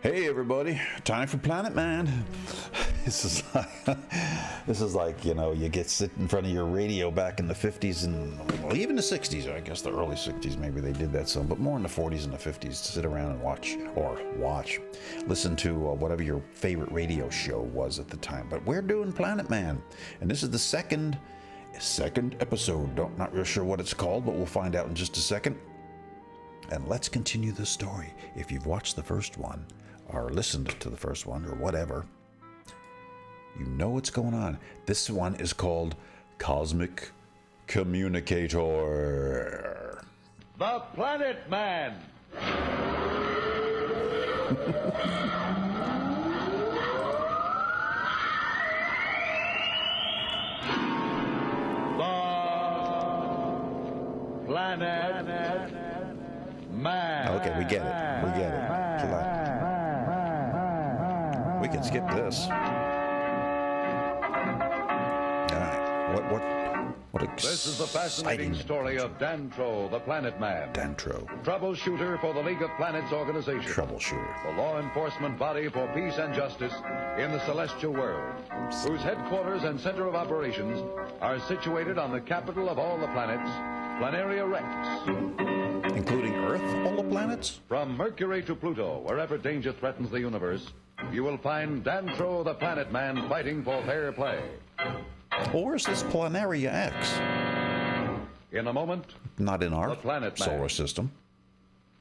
Hey everybody, time for Planet Man. This is like, you know, you get sit in front of your radio back in the 50s and well, even the 60s, I guess the early 60s maybe they did that some, but more in the 40s and the 50s to sit around and listen to whatever your favorite radio show was at the time. But we're doing Planet Man, and this is the second episode. Not real sure what it's called, but we'll find out in just a second. And let's continue the story. If you've watched the first one, or listened to the first one, or whatever, you know what's going on. This one is called Cosmic Communicator. The Planet Man. The Planet Man. Okay, we get it. We can skip this. All right. What This is the fascinating story of Dantro, the Planet Man. Dantro. Troubleshooter for the League of Planets organization. Troubleshooter. The law enforcement body for peace and justice in the celestial world, whose headquarters and center of operations are situated on the capital of all the planets, Planteria Rex. Including Earth, all the planets? From Mercury to Pluto, wherever danger threatens the universe, you will find Dantro, the Planet Man, fighting for fair play. Well, where's this Planteria X? In a moment, Not in our the Planet Man. solar system,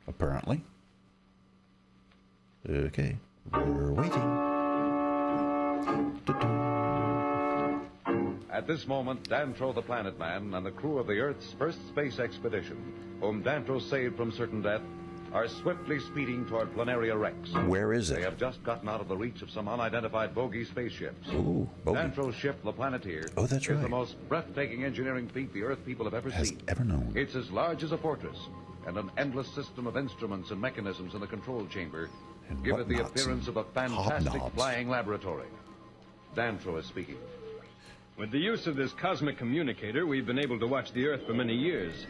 apparently. Okay, we're waiting. At this moment, Dantro, the Planet Man, and the crew of the Earth's first space expedition, whom Dantro saved from certain death, are swiftly speeding toward Planteria Rex. Where is They it? have just gotten out of the reach of some unidentified bogey spaceships. Ooh, bogey. Dantro's ship, the Planeteer, Oh, that's is right. the most breathtaking engineering feat the Earth people have ever Has seen. ever known. It's as large as a fortress, and an endless system of instruments and mechanisms in the control chamber And give it the whatnots appearance of and a fantastic hobnobs. flying laboratory. Dantro is speaking. With the use of this cosmic communicator, we've been able to watch the Earth for many years.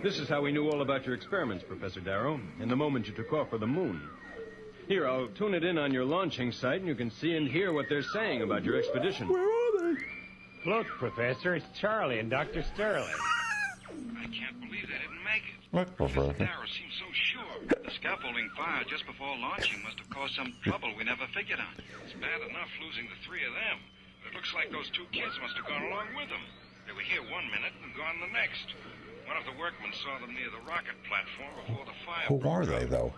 This is how we knew all about your experiments, Professor Darrow, in the moment you took off for the moon. Here, I'll tune it in on your launching site, and you can see and hear what they're saying about your expedition. Where are they? Look, Professor, it's Charlie and Dr. Sterling. I can't believe they didn't make it. What, Professor Professor? Darrow seems so sure. The scaffolding fire just before launching must have caused some trouble we never figured on. It's bad enough losing the three of them. It looks like those two kids must have gone along with them. They were here one minute and gone the next. One of the workmen saw them near the rocket platform before the fire. Who are they, though?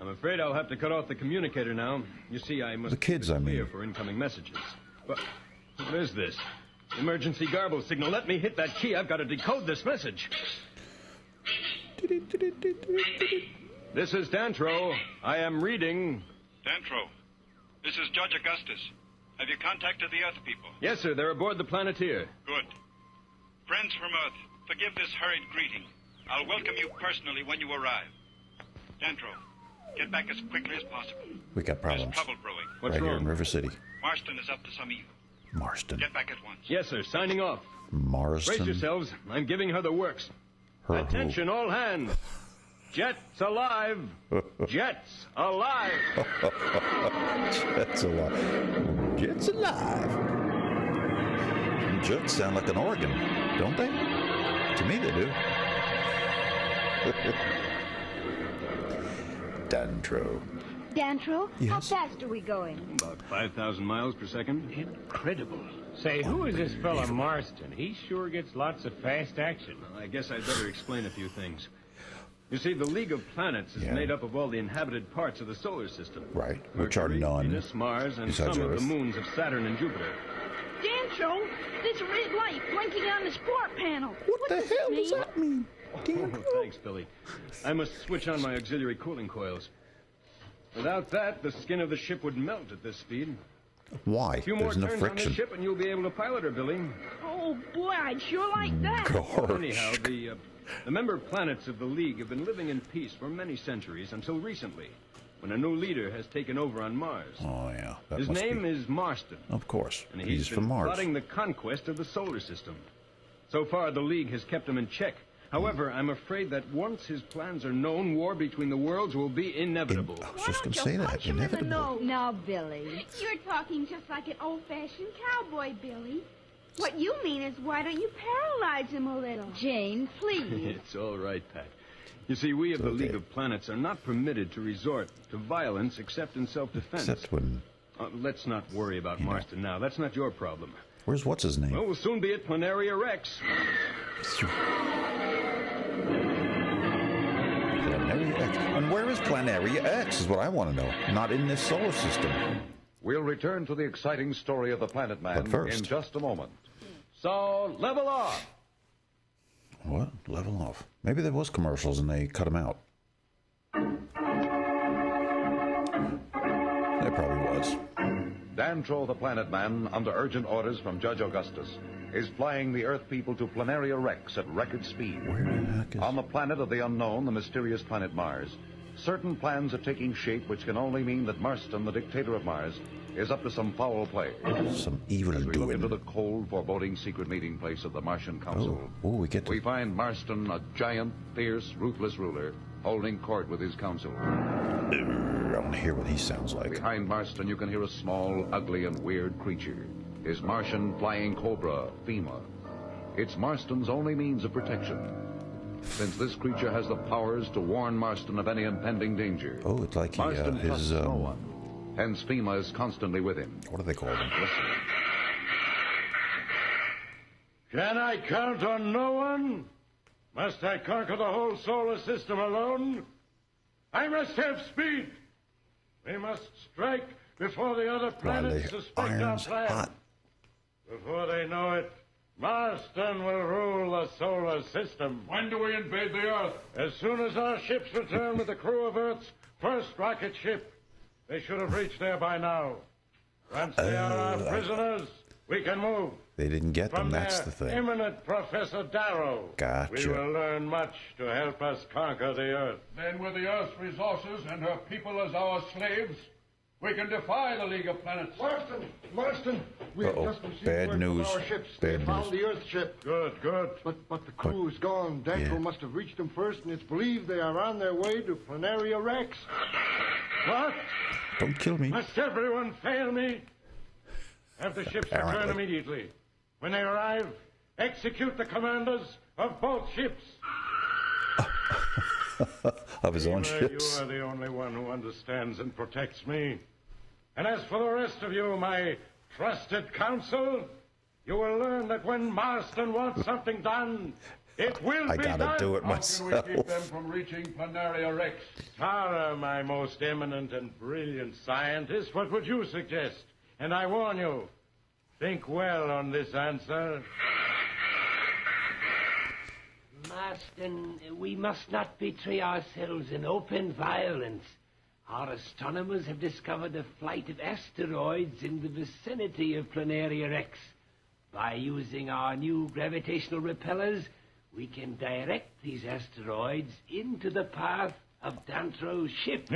I'm afraid I'll have to cut off the communicator now. You see, I must The kids, keep it I mean. clear for incoming messages. But what is this? Emergency garble signal. Let me hit that key. I've got to decode this message. This is Dantro. I am reading. Dantro, this is Judge Augustus. Have you contacted the Earth people? Yes, sir. They're aboard the Planeteer. Good. Friends from Earth, forgive this hurried greeting. I'll welcome you personally when you arrive. Dantro, get back as quickly as possible. We got There's problems. trouble brewing. What's Right here wrong? in River City. Marston is up to some evil. Marston. Get back at once. Yes, sir. Signing off. Marston. Brace yourselves. I'm giving her the works. Her who? Attention, all hands. Jets alive. Jets alive. Jets alive. Jets alive. Jets sound like an organ, don't they? To me, they do. Dantro. Dantro, how Yes? fast are we going? About 5,000 miles per second. Incredible. Say, who is this fella Marston? He sure gets lots of fast action. I guess I'd better explain a few things. You see, the League of Planets is Yeah. made up of all the inhabited parts of the solar system. Right, which are Mercury, none. Venus, Mars, and besides some of Earth. the moons of Saturn and Jupiter. Dantro, there's a red light blinking on the sport panel. What the does hell it does mean? that mean? Oh, thanks, Billy. I must switch on my auxiliary cooling coils. Without that, the skin of the ship would melt at this speed. Why? A few more There's no turns on friction. this ship and you'll be able to pilot her, Billy. Oh, boy, I'd sure like that. Gosh. Anyhow, the member planets of the League have been living in peace for many centuries until recently, when a new leader has taken over on Mars. Oh, yeah. That His must name be. is Marston, Of course. and He's been from Mars. plotting the conquest of the solar system. So far, the League has kept him in check, However, I'm afraid that once his plans are known, war between the worlds will be inevitable. I was just going to say that. Inevitable. Now, Billy. You're talking just like an old-fashioned cowboy, Billy. What you mean is, why don't you paralyze him a little? Jane, please. It's all right, Pat. You see, we of the League of Planets are not permitted to resort to violence except in self-defense. Except when... Let's not worry about Marston now. That's not your problem. Where's what's-his-name? Well, we'll soon be at Planteria Rex. Planteria X. And where is Planteria X is what I want to know. Not in this solar system. We'll return to the exciting story of the Planet Man But first. in just a moment. So, level off. What? Level off. Maybe there was commercials and they cut them out. There probably was. Dantro, the Planet Man, under urgent orders from Judge Augustus, is flying the Earth people to Planteria Rex at record speed. Where the heck is... On the planet of the unknown, the mysterious planet Mars, certain plans are taking shape which can only mean that Marston, the dictator of Mars, is up to some foul play. Some evil As we look into doing. the cold, foreboding secret meeting place of the Martian Council, We get to... we find Marston, a giant, fierce, ruthless ruler, holding court with his council. I want to hear what he sounds like. Behind Marston, you can hear a small, ugly, and weird creature. His Martian flying cobra, FEMA. It's Marston's only means of protection, since this creature has the powers to warn Marston of any impending danger. Oh, it's like he, Marston trusts his... no one. Hence, FEMA is constantly with him. What do they call them? Listen. Can I count on no one? Must I conquer the whole solar system alone? I must have speed. We must strike before the other While planets the suspect our iron's plan. hot. Before they know it, Marston will rule the solar system. When do we invade the Earth? As soon as our ships return with the crew of Earth's first rocket ship. They should have reached there by now. Once they are our prisoners, we can move. They didn't get them, From that's their the thing. eminent Professor Darrow, Gotcha. we will learn much to help us conquer the Earth. Then with the Earth's resources and her people as our slaves, we can defy the League of Planets. Marston, we have just received Bad word news. from our ships. Bad They found news. the Earth ship. Good. But the crew's gone. Dantro Yeah. must have reached them first, and it's believed they are on their way to Planteria Rex. What? Don't kill me. Must everyone fail me? Have the ships return Apparently. immediately. When they arrive, execute the commanders of both ships. Of his own Ema, ships. You are the only one who understands and protects me. And as for the rest of you, my trusted counsel, you will learn that when Marston wants something done, it will I be gotta done. do it How can myself. we keep them from reaching Planteria Rex? Tara, my most eminent and brilliant scientist, what would you suggest? And I warn you, think well on this answer. Marston, we must not betray ourselves in open violence. Our astronomers have discovered a flight of asteroids in the vicinity of Planteria Rex. By using our new gravitational repellers, we can direct these asteroids into the path of Dantro's ship.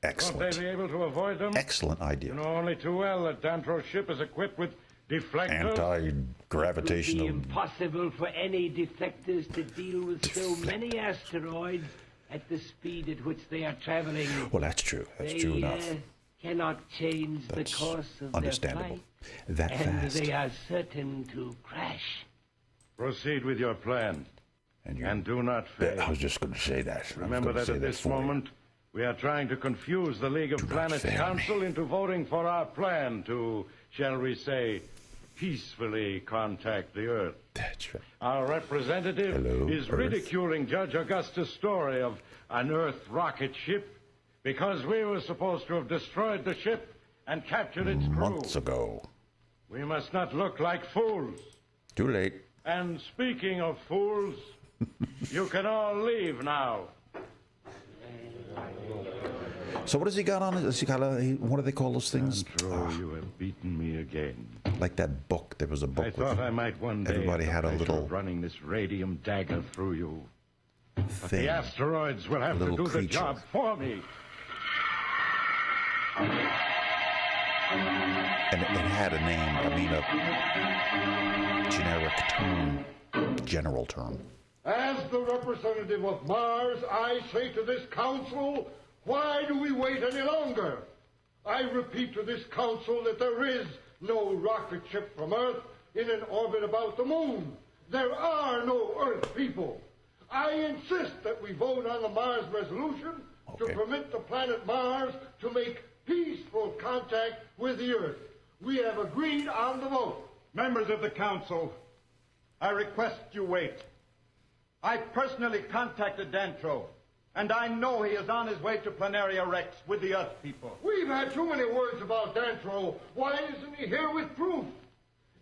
Excellent. Won't they be able to avoid them? Excellent idea. You know only too well that Dantro's ship is equipped with deflectors. It would be Anti-gravitational... impossible for any deflectors to deal with so many asteroids at the speed at which they are traveling. Well, that's true. That's They true enough. Cannot change That's the course of understandable. their That flight, and fast. they are certain to crash. Proceed with your plan, and do not fail. I was just going to say that. Remember that at this moment, we are trying to confuse the League of Do not Planets fail Council into voting for our plan to, shall we say, peacefully contact the Earth. That's right. Our representative Hello, is Earth. ridiculing Judge Augustus' story of an Earth rocket ship because we were supposed to have destroyed the ship and captured its crew. Months ago. We must not look like fools. Too late. And speaking of fools, you can all leave now. So what has he got on? Has he got what do they call those things? Dantro, you have beaten me again. Like that book. There was a book I with thought I might one day everybody have the had a pleasure little of running this radium dagger through you. But thing. the asteroids will have to little do the creature. job for me. And it had a name. I mean, a generic term. General term. As the representative of Mars, I say to this council, why do we wait any longer? I repeat to this council that there is no rocket ship from Earth in an orbit about the moon. There are no Earth people. I insist that we vote on the Mars resolution to permit the planet Mars to make peaceful contact with the Earth. We have agreed on the vote. Members of the council, I request you wait. I personally contacted Dantro, and I know he is on his way to Planteria Rex with the Earth people. We've had too many words about Dantro. Why isn't he here with proof?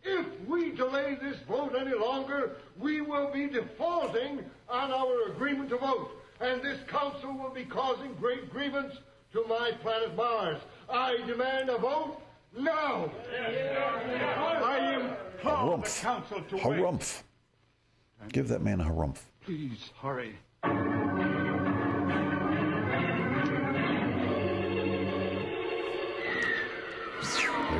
If we delay this vote any longer, we will be defaulting on our agreement to vote, and this council will be causing great grievance to my planet Mars. I demand a vote now. I implore the council to wait. Harumph. Give that man a harumph. Please, hurry.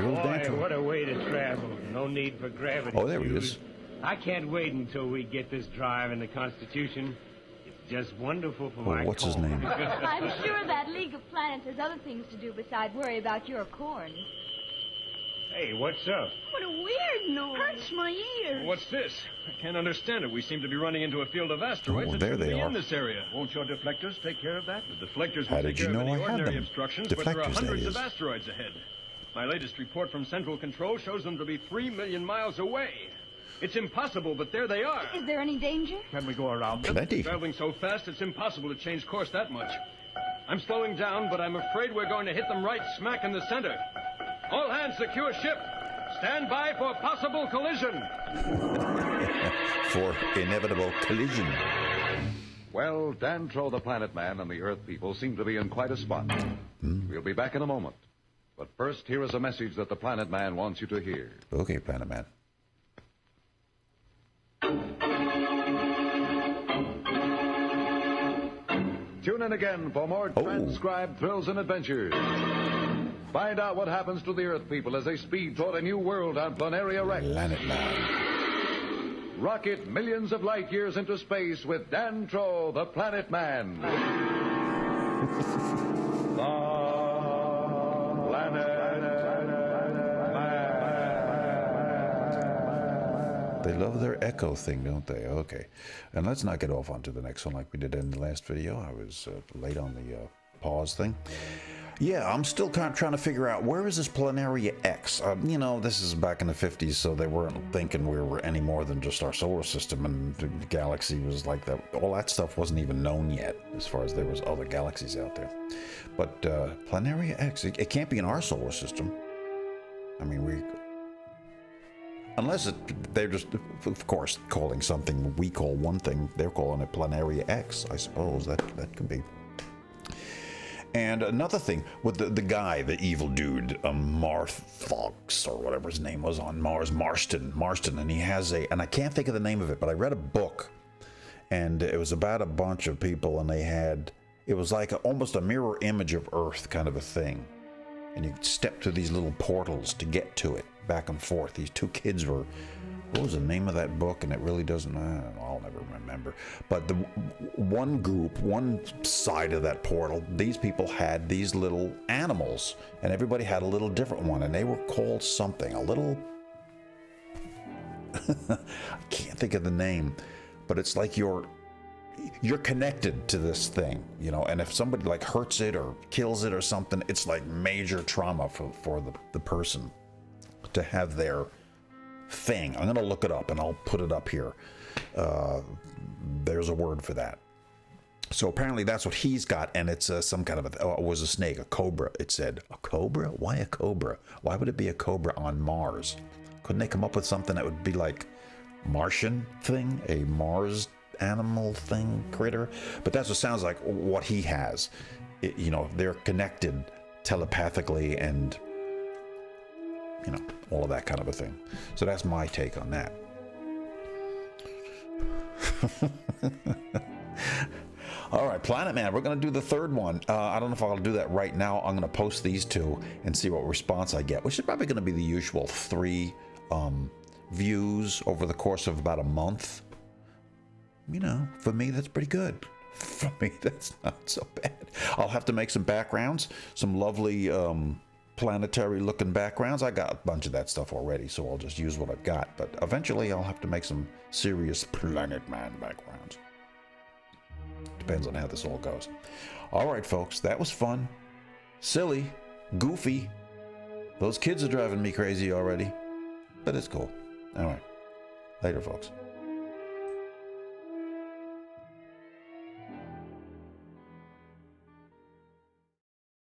Boy, what a way to travel. No need for gravity. Oh, there he is. I can't wait until we get this drive in the Constitution. It's just wonderful for my what's his corn. name? I'm sure that League of Planets has other things to do besides worry about your corn. Hey, what's up? What a weird noise. Hurts my ears. What's this? I can't understand it. We seem to be running into a field of asteroids that there shouldn't they be are. in this area. Won't your deflectors take care of that? The deflectors How will did take you care of know any I had ordinary them? obstructions, but there are Deflectors, that hundreds of is. asteroids ahead. My latest report from Central Control shows them to be 3 million miles away. It's impossible, but there they are. Is there any danger? Can we go around them? Plenty. Traveling so fast, it's impossible to change course that much. I'm slowing down, but I'm afraid we're going to hit them right smack in the center. All hands secure ship. Stand by for possible collision. For inevitable collision. Well, Dantro the Planet Man and the Earth people seem to be in quite a spot. We'll be back in a moment. But first, here is a message that the Planet Man wants you to hear. Okay, Planet Man. Tune in again for more transcribed thrills and adventures. Find out what happens to the Earth people as they speed toward a new world on Planteria Rex. Planet Man. Rocket millions of light years into space with Dantro, the Planet Man. They love their echo thing, don't they? Okay. And let's not get off onto the next one like we did in the last video. I was late on the pause thing. Yeah, I'm still kind of trying to figure out where is this Planteria X? You know, this is back in the 50s, so they weren't thinking we were any more than just our solar system, and the galaxy was like that. All that stuff wasn't even known yet, as far as there was other galaxies out there. But Planteria X, it can't be in our solar system. I mean, unless they're just, of course, calling something we call one thing, they're calling it Planteria X, I suppose. That could be. And another thing, with the guy, the evil dude, Martos, or whatever his name was on Mars, Marston, and he has and I can't think of the name of it, but I read a book, and it was about a bunch of people, and it was like almost a mirror image of Earth kind of a thing. And you could step through these little portals to get to it, back and forth. These two kids were, what was the name of that book? And it really doesn't, I don't know, I'll never remember. But the one group, one side of that portal, these people had these little animals, and everybody had a little different one, and they were called something, a little, I can't think of the name, but it's like you're connected to this thing, you know, and if somebody like hurts it or kills it or something, it's like major trauma for the person to have their thing. I'm going to look it up and I'll put it up here. There's a word for that. So apparently that's what he's got, and it's some kind of it was a snake, a cobra. It said, a cobra? Why a cobra? Why would it be a cobra on Mars? Couldn't they come up with something that would be like Martian thing, a Mars animal thing, critter? But that's what sounds like what he has. You know, they're connected telepathically and, you know, all of that kind of a thing. So that's my take on that. All right, Planet Man, we're going to do the third one. I don't know if I'll do that right now. I'm going to post these two and see what response I get, which is probably going to be the usual 3 views over the course of about a month. you know, for me, that's pretty good. For me, that's not so bad. I'll have to make some backgrounds, some lovely planetary looking backgrounds. I got a bunch of that stuff already, so I'll just use what I've got. But eventually I'll have to make some serious Planet Man backgrounds. Depends on how this all goes. All right, folks, that was fun. Silly, goofy. Those kids are driving me crazy already, but it's cool. All right. Later, folks.